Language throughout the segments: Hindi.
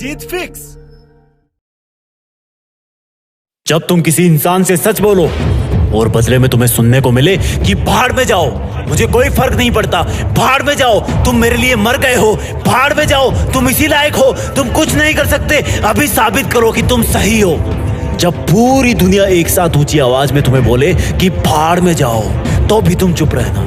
जीत फिक्स। जब तुम किसी इंसान से सच बोलो और बदले में तुम्हें सुनने को मिले कि भाड़ में जाओ, मुझे कोई फर्क नहीं पड़ता, भाड़ में जाओ, तुम मेरे लिए मर गए हो, भाड़ में जाओ, तुम इसी लायक हो, तुम कुछ नहीं कर सकते, अभी साबित करो कि तुम सही हो। जब पूरी दुनिया एक साथ ऊंची आवाज में तुम्हें बोले कि भाड़ में जाओ, तो भी तुम चुप रहना,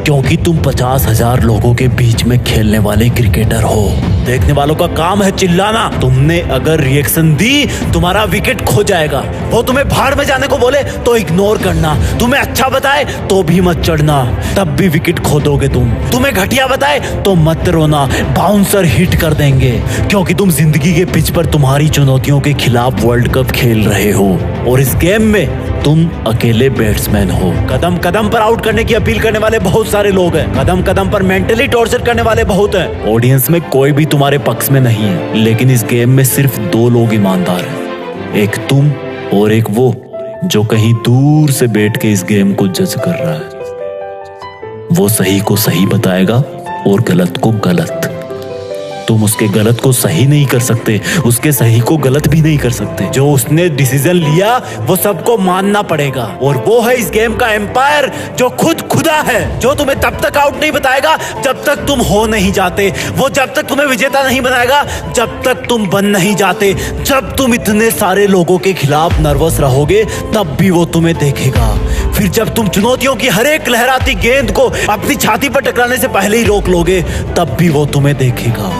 क्योंकि तुम 50,000 लोगों के बीच में खेलने वाले क्रिकेटर हो। देखने वालों का काम है चिल्लाना। तुमने अगर रिएक्शन दी, तुम्हारा विकेट खो जाएगा। वो तुम्हें भाड़ में जाने को बोले तो इग्नोर करना, तुम्हें अच्छा बताए तो भी मत चढ़ना, तब भी विकेट खो दोगे तुम। तुम्हें घटिया बताए तो मत रोना, बाउंसर हिट कर देंगे, क्योंकि तुम जिंदगी के पिच पर तुम्हारी चुनौतियों के खिलाफ वर्ल्ड कप खेल रहे हो और इस गेम में तुम अकेले बैट्समैन हो। कदम कदम पर आउट करने की अपील करने वाले बहुत सारे लोग हैं, कदम कदम पर मेंटली टॉर्चर करने वाले बहुत हैं। ऑडियंस में कोई भी तुम्हारे पक्ष में नहीं है, लेकिन इस गेम में सिर्फ 2 लोग ईमानदार हैं, एक तुम और एक वो जो कहीं दूर से बैठ के इस गेम को जज कर रहा है। वो सही को सही बताएगा और गलत को गलत। तुम उसके गलत को सही नहीं कर सकते, उसके सही को गलत भी नहीं कर सकते। जो उसने डिसीजन लिया वो सबको मानना पड़ेगा, और वो है इस गेम का एम्पायर जो खुद खुदा है, जो तुम्हें तब तक आउट नहीं बताएगा जब तक तुम हो नहीं जाते, वो जब तक तुम्हें विजेता नहीं बनाएगा जब तक तुम बन नहीं जाते। जब तुम इतने सारे लोगों के खिलाफ नर्वस रहोगे तब भी वो तुम्हें देखेगा। फिर जब तुम चुनौतियों की हर एक लहराती गेंद को अपनी छाती पर टकराने से पहले ही रोक लोगे तब भी वो तुम्हें देखेगा।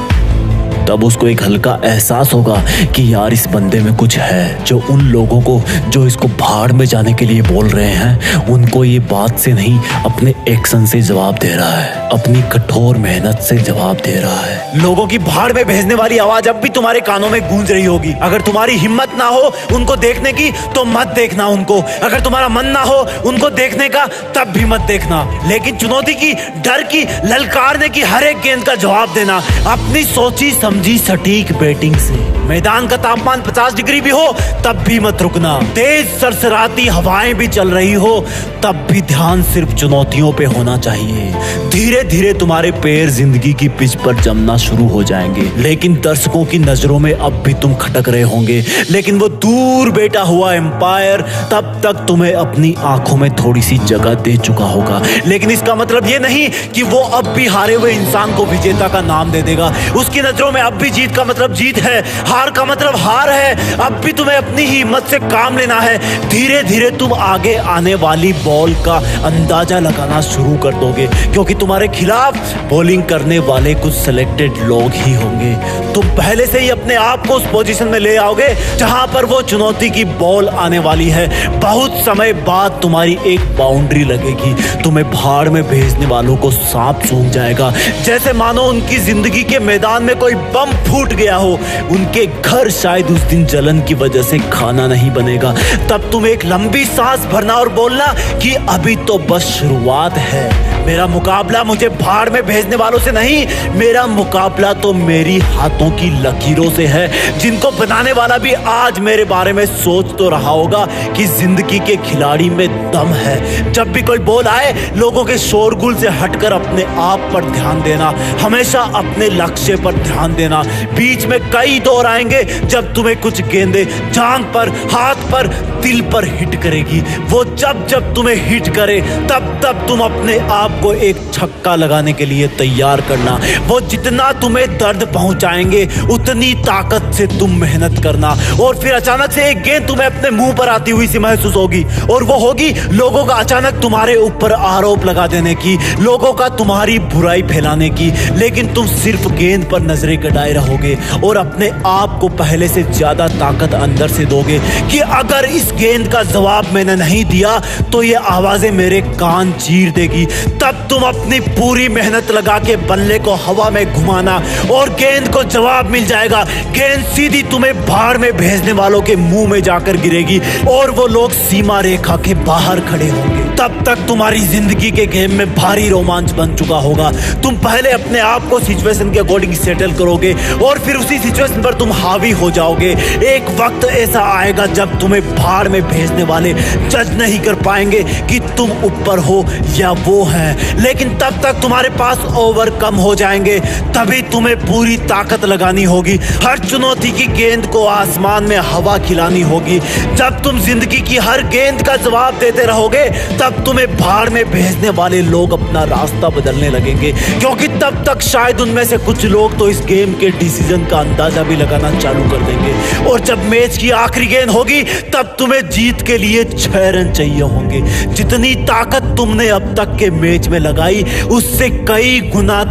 तब उसको एक हल्का एहसास होगा कि यार इस बंदे में कुछ है। जो उन लोगों को जो इसको भाड़ में जाने के लिए बोल रहे हैं, उनको ये बात से नहीं अपने एक्शन से जवाब दे रहा है, अपनी कठोर मेहनत से जवाब दे रहा है। लोगों की भाड़ में भेजने वाली आवाज अब भी तुम्हारे कानों में गूंज रही होगी। अगर तुम्हारी हिम्मत ना हो उनको देखने की तो मत देखना उनको, अगर तुम्हारा मन ना हो उनको देखने का तब भी मत देखना, लेकिन चुनौती की, डर की, ललकारने की हर एक गेंद का जवाब देना अपनी सोची समझी सटीक बैटिंग से। मैदान का तापमान 50 डिग्री भी हो तब भी मत रुकना, तेज सरसराती हवाएं भी चल रही हो तब भी ध्यान सिर्फ चुनौतियों पे होना चाहिए। धीरे धीरे तुम्हारे पैर जिंदगी की पिच पर जमना शुरू हो जाएंगे, लेकिन दर्शकों की नजरों में अब भी तुम खटक रहे होंगे। लेकिन वो दूर बैठा हुआ एम्पायर तब तक तुम्हें अपनी आंखों में थोड़ी सी जगह दे चुका होगा, लेकिन इसका मतलब ये नहीं कि वो अब भी हारे हुए इंसान को विजेता का नाम दे देगा। उसकी नजरों में अब भी जीत का मतलब जीत है, हार का मतलब हार है। अब भी तुम्हें अपनी ही हिम्मत से काम लेना है। धीरे धीरे तुम आगे आने वाली बॉल का अंदाजा लगाना शुरू कर दोगे, क्योंकि तुम्हारे खिलाफ बॉलिंग करने वाले कुछ सिलेक्टेड लोग ही होंगे। तुम पहले से ही अपने आप को उस पोजीशन में ले आओगे जहां पर वो चुनौती की बॉल आने वाली है। बहुत समय बाद तुम्हारी एक बाउंड्री लगेगी, तुम्हें भाड़ में भेजने वालों को सांप सूंघ जाएगा, जैसे मानो उनकी जिंदगी के मैदान में कोई बम फूट गया हो। उनके घर शायद उस दिन जलन की वजह से खाना नहीं बनेगा। तब तुम एक लंबी सांस भरना और बोलना कि अभी तो बस शुरुआत है। मेरा मुकाबला मुझे भाड़ में भेजने वालों से नहीं, मेरा मुकाबला तो मेरी हाथों की लकीरों से है, जिनको बनाने वाला भी आज मेरे बारे में सोच तो रहा होगा कि जिंदगी के खिलाड़ी में दम है। जब भी कोई बॉल आए, लोगों के शोरगुल से हटकर अपने आप पर ध्यान देना, हमेशा अपने लक्ष्य पर ध्यान देना। बीच में कई दौर आएंगे जब तुम्हें कुछ गेंदें जांघ पर, हाथ पर, दिल पर हिट करेगी। वो जब जब तुम्हें हिट करे तब तब तुम अपने आप को एक छक्का लगाने के लिए तैयार करना। वो जितना तुम्हें दर्द पहुंचाएंगे उतनी ताकत से तुम मेहनत करना, और फिर अचानक से एक गेंद तुम्हें अपने मुंह पर आती हुई सी महसूस होगी, और वो होगी लोगों का अचानक तुम्हारे ऊपर आरोप लगा देने की, लोगों का तुम्हारी बुराई फैलाने की। लेकिन तुम सिर्फ गेंद पर नजरें गड़ाए रहोगे और अपने आप को पहले से ज्यादा ताकत अंदर से दोगे कि अगर इस गेंद का जवाब मैंने नहीं दिया तो ये आवाजें मेरे कान चीर देगी। तब तुम अपनी पूरी मेहनत लगा के बल्ले को हवा में घुमाना और गेंद को जवाब मिल जाएगा। गेंद सीधी तुम्हें भाड़ में भेजने वालों के मुंह में जाकर गिरेगी और वो लोग सीमा रेखा के बाहर खड़े होंगे। तब तक तुम्हारी जिंदगी के गेम में भारी रोमांच बन चुका होगा। तुम पहले अपने आप को सिचुएशन के अकॉर्डिंग सेटल करोगे और फिर उसी सिचुएशन पर तुम हावी हो जाओगे। एक वक्त ऐसा आएगा जब तुम्हें भाड़ में भेजने वाले जज नहीं कर पाएंगे कि तुम ऊपर हो या वो है, लेकिन तब तक तुम्हारे पास ओवरकम हो जाएंगे। तभी तुम्हें पूरी ताकत लगानी होगी, हर चुनौती की गेंद को आसमान में हवा खिलानी होगी। जब तुम जिंदगी की हर गेंद का जवाब देते रहोगे तब तुम्हें भाड़ में भेजने वाले लोग अपना रास्ता बदलने लगेंगे, क्योंकि तब तक शायद उनमें से कुछ लोग तो इस गेम के डिसीजन का अंदाजा भी लगाना चालू कर देंगे। और जब मैच की आखिरी गेंद होगी तब तुम्हें जीत के लिए 6 रन चाहिए होंगे। जितनी ताकत तुमने अब तक के मैच में लगाई उससे कई गुना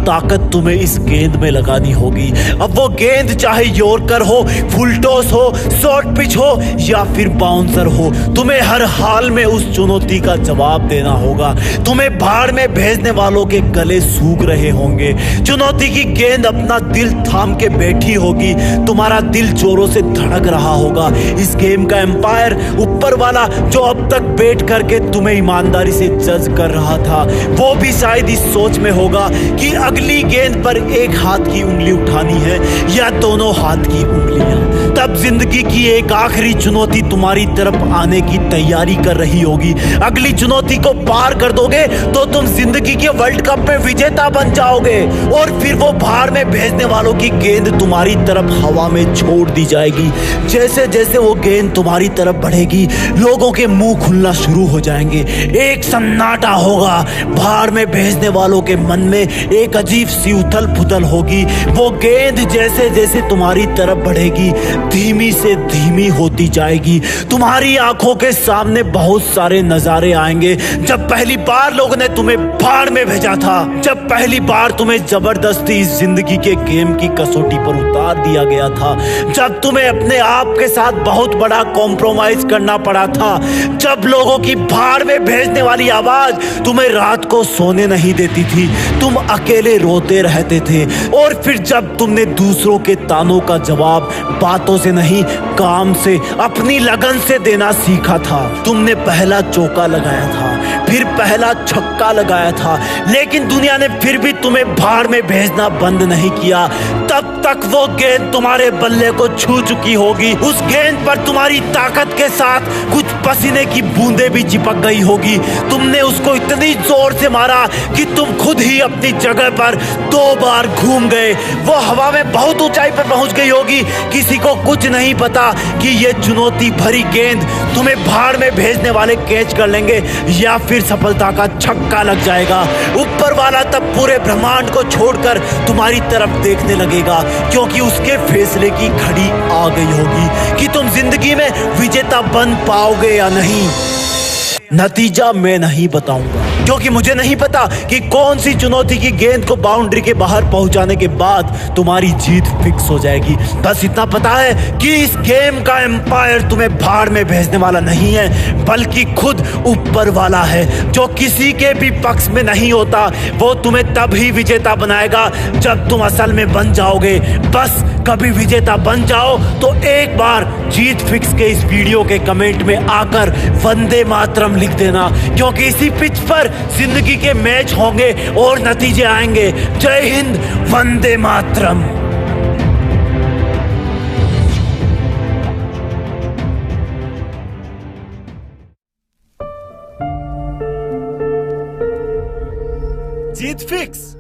ताकत तुम्हें इस गेंद में लगानी होगी। अब वो गेंद चाहे यॉर्कर हो, फुल टॉस हो, शॉर्ट पिच हो या फिर बाउंसर हो, तुम्हें हर हाल में उस चुनौती का जवाब देना होगा। तुम्हें भाड़ में भेजने वालों के गले सूख रहे होंगे, चुनौती की गेंद अपना दिल थाम के बैठी होगी, तुम्हारा दिल जोरों से धड़क रहा होगा। इस गेम का एम्पायर ऊपर वाला जो अब तक बैठ करके तुम्हें ईमानदारी से जज कर रहा था, वो भी शायद इस सोच में होगा कि अगली गेंद पर एक हाथ की उंगली उठानी है या दोनों हाथ की उंगलियां। तब जिंदगी की एक आखिरी चुनौती तुम्हारी तरफ आने की तैयारी कर रही होगी। अगली चुनौती को पार कर दोगे तो तुम जिंदगी के वर्ल्ड कप में विजेता बन जाओगे और फिर वो भाड़ में भेजने वालों की गेंद तुम्हारी तरफ हवा में छोड़ दी जाएगी। जैसे जैसे वो गेंद तुम्हारी तरफ बढ़ेगी लोगों के मुंह खुलना शुरू हो जाएंगे, एक सन्नाटा होगा। भाड़ में भेजने वालों के मन में एक अजीब सी उथल पुथल होगी। वो गेंद जैसे जैसे तुम्हारी तरफ बढ़ेगी धीमी से धीमी होती जाएगी। तुम्हारी आंखों के सामने बहुत सारे नजारे आएंगे। जब पहली बार लोगों ने तुम्हें भाड़ में भेजा था, जब पहली बार तुम्हें जबरदस्ती इस जिंदगी के गेम की कसौटी पर उतार दिया गया था, जब तुम्हें अपने आप के साथ बहुत बड़ा कॉम्प्रोमाइज करना पड़ा था, जब लोगों की भाड़ में भेजने वाली आवाज तुम्हें रात को सोने नहीं देती थी, तुम अकेले रोते रहते थे। और फिर जब तुमने दूसरों के तानों का जवाब बातों से नहीं काम से, अपनी लगन से देना सीखा था। तुमने पहला चौका लगाया था, फिर पहला छक्का लगाया था, लेकिन दुनिया ने फिर भी तुम्हें भाड़ में भेजना बंद नहीं किया। तब तक वो गेंद तुम्हारे बल्ले को छू चुकी होगी। उस गेंद पर तुम्हारी ताकत के साथ कुछ पसीने की बूंदें भी चिपक गई होगी। तुमने उसको इतनी जोर से मारा कि तुम खुद ही अपनी जगह पर 2 बार घूम गए। वो हवा में बहुत ऊंचाई पर पहुंच गई होगी। किसी को कुछ नहीं पता कि ये चुनौती भरी गेंद तुम्हें भाड़ में भेजने वाले कैच कर लेंगे या फिर सफलता का छक्का लग जाएगा। ऊपर वाला तब पूरे ब्रह्मांड को छोड़कर तुम्हारी तरफ देखने लगेगा, क्योंकि उसके फैसले की घड़ी आ गई होगी कि तुम जिंदगी में विजेता बन पाओगे या नहीं। नतीजा मैं नहीं बताऊंगा, क्योंकि मुझे नहीं पता कि कौन सी चुनौती की गेंद को बाउंड्री के बाहर पहुंचाने के बाद तुम्हारी जीत फिक्स हो जाएगी। बस इतना पता है कि इस गेम का एम्पायर तुम्हें भाड़ में भेजने वाला नहीं है, बल्कि खुद ऊपर वाला है, जो किसी के भी पक्ष में नहीं होता। वो तुम्हें तभी विजेता बनाएगा जब तुम असल में बन जाओगे। बस कभी विजेता बन जाओ तो एक बार जीत फिक्स के इस वीडियो के कमेंट में आकर वंदे मातरम लिख देना, क्योंकि इसी पिच पर जिंदगी के मैच होंगे और नतीजे आएंगे। जय हिंद, वंदे मातरम। जीत फिक्स।